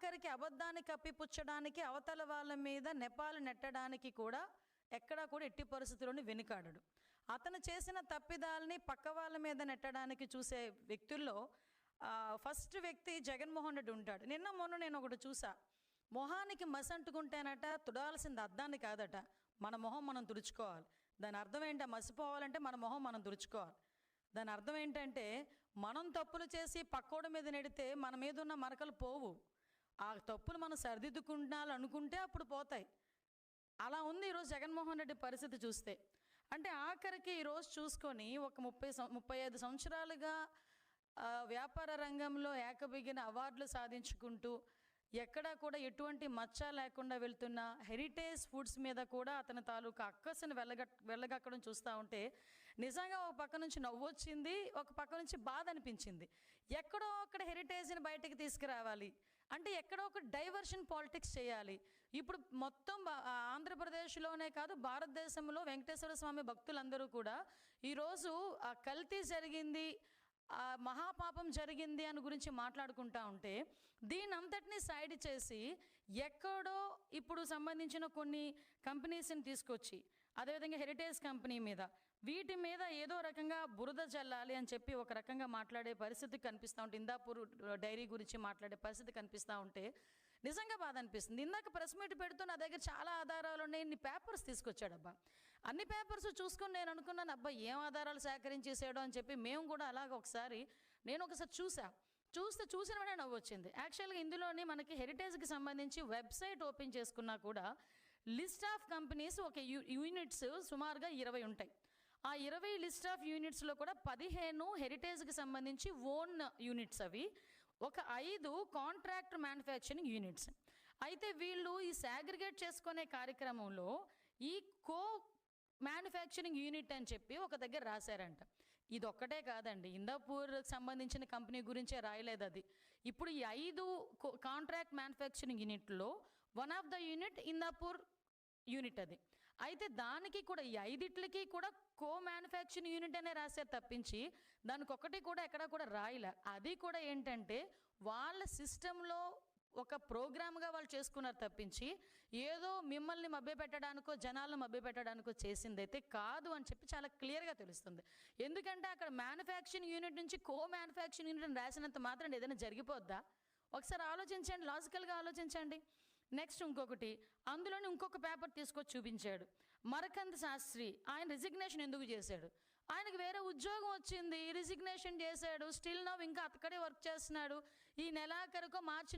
ఆఖరికి అబద్ధాన్ని కప్పిపుచ్చడానికి అవతల వాళ్ళ మీద నెపాలు నెట్టడానికి కూడా ఎక్కడా కూడా ఎట్టి పరిస్థితుల్లోనూ వెనుకాడడు. అతను చేసిన తప్పిదాలని పక్క వాళ్ళ మీద నెట్టడానికి చూసే వ్యక్తుల్లో ఫస్ట్ వ్యక్తి జగన్మోహన్ రెడ్డి ఉంటాడు. నిన్న మొన్న నేను ఒకటి చూసా, మొహానికి మసి అంటుకుంటేనట తుడాల్సింది అద్దాన్ని కాదట, మన మొహం మనం తుడుచుకోవాలి. దాని అర్థం ఏంటో, మసిపోవాలంటే మన మొహం మనం తుడుచుకోవాలి. దాని అర్థం ఏంటంటే, మనం తప్పులు చేసి పక్కోడి మీద నెడితే మన మీద ఉన్న మరకలు పోవు. ఆ తప్పులు మనం సరిదిద్దుకుంటాలనుకుంటే అప్పుడు పోతాయి. అలా ఉంది ఈరోజు జగన్మోహన్ రెడ్డి పరిస్థితి చూస్తే. అంటే ఆఖరికి ఈరోజు చూసుకొని ఒక 35 సంవత్సరాలుగా వ్యాపార రంగంలో ఏకబిగిన అవార్డులు సాధించుకుంటూ ఎక్కడా కూడా ఎటువంటి మచ్చ లేకుండా వెళ్తున్న హెరిటేజ్ ఫుడ్స్ మీద కూడా అతని తాలూకా అక్కసును వెళ్ళగక్కడం చూస్తూ ఉంటే నిజంగా ఒక పక్క నుంచి నవ్వు వచ్చింది, ఒక పక్క నుంచి బాధ అనిపించింది. ఎక్కడో అక్కడ హెరిటేజ్ని బయటకు తీసుకురావాలి అంటే ఎక్కడో ఒక డైవర్షన్ పాలిటిక్స్ చేయాలి. ఇప్పుడు మొత్తం ఆంధ్రప్రదేశ్లోనే కాదు, భారతదేశంలో వెంకటేశ్వర స్వామి భక్తులందరూ కూడా ఈరోజు ఆ కల్తీ జరిగింది, మహాపాపం జరిగింది అని గురించి మాట్లాడుకుంటా ఉంటే దీని అంతటినీ సైడ్ చేసి ఎక్కడో ఇప్పుడు సంబంధించిన కొన్ని కంపెనీస్ని తీసుకొచ్చి, అదేవిధంగా హెరిటేజ్ కంపెనీ మీద, వీటి మీద ఏదో రకంగా బురద జల్లాలి అని చెప్పి ఒక రకంగా మాట్లాడే పరిస్థితి కనిపిస్తూ ఉంటే, ఇందాపూర్ డైరీ గురించి మాట్లాడే పరిస్థితి కనిపిస్తూ ఉంటే నిజంగా బాధ అనిపిస్తుంది. ఇందాక ప్రెస్ మీట్ పెడుతూ నా దగ్గర చాలా ఆధారాలు ఉన్నాయి, ఇన్ని పేపర్స్ తీసుకొచ్చాడబ్బా. అన్ని పేపర్స్ చూసుకొని నేను అనుకున్నాను, అబ్బా ఏం ఆధారాలు సేకరించేసాడో అని చెప్పి మేము కూడా అలాగ నేను ఒకసారి చూసిన వెంటనే నవ్వు వచ్చింది. యాక్చువల్గా ఇందులోని మనకి హెరిటేజ్కి సంబంధించి వెబ్సైట్ ఓపెన్ చేసుకున్నా కూడా లిస్ట్ ఆఫ్ కంపెనీస్ ఒక యూనిట్స్ సుమారుగా 20 ఉంటాయి. ఆ 20 లిస్ట్ ఆఫ్ యూనిట్స్లో కూడా 15 హెరిటేజ్కి సంబంధించి ఓన్ యూనిట్స్, అవి ఒక 5 కాంట్రాక్ట్ మ్యానుఫ్యాక్చరింగ్ యూనిట్స్. అయితే వీళ్ళు ఈ సాగ్రిగేట్ చేసుకునే కార్యక్రమంలో ఈ మ్యానుఫ్యాక్చరింగ్ యూనిట్ అని చెప్పి ఒక దగ్గర రాశారంట. ఇది ఒక్కటే కాదండి, ఇందాపూర్కి సంబంధించిన కంపెనీ గురించే రాయలేదు అది. ఇప్పుడు ఈ 5 కాంట్రాక్ట్ మ్యానుఫ్యాక్చరింగ్ యూనిట్లో one of the unit Indapur unit అది. అయితే దానికి కూడా ఈ 5టికి కూడా మ్యానుఫ్యాక్చరింగ్ యూనిట్ అనే రాశారు తప్పించి దానికి ఒక్కటి కూడా ఎక్కడా కూడా రాయలే. అది కూడా ఏంటంటే వాళ్ళ సిస్టంలో ఒక ప్రోగ్రామ్గా వాళ్ళు చేసుకున్నారు తప్పించి ఏదో మిమ్మల్ని మభ్యపెట్టడానికో జనాలను మభ్యపెట్టడానికో చేసిందైతే కాదు అని చెప్పి చాలా క్లియర్గా తెలుస్తుంది. ఎందుకంటే అక్కడ మ్యానుఫ్యాక్చరింగ్ యూనిట్ నుంచి మ్యానుఫ్యాక్చరింగ్ యూనిట్ రాసినంత మాత్రం ఏదైనా జరిగిపోద్దా? ఒకసారి ఆలోచించండి, లాజికల్గా ఆలోచించండి. నెక్స్ట్ ఇంకొకటి, అందులోని ఇంకొక పేపర్ తీసుకొచ్చి చూపించాడు. మరకంద్ శాస్త్రి ఆయన రిజిగ్నేషన్ ఎందుకు చేశాడు? ఆయనకు వేరే ఉద్యోగం వచ్చింది, రిజిగ్నేషన్ చేశాడు, స్టిల్ నవ్ ఇంకా అక్కడే వర్క్ చేస్తున్నాడు. ఈ నెలాఖరుకో మార్చి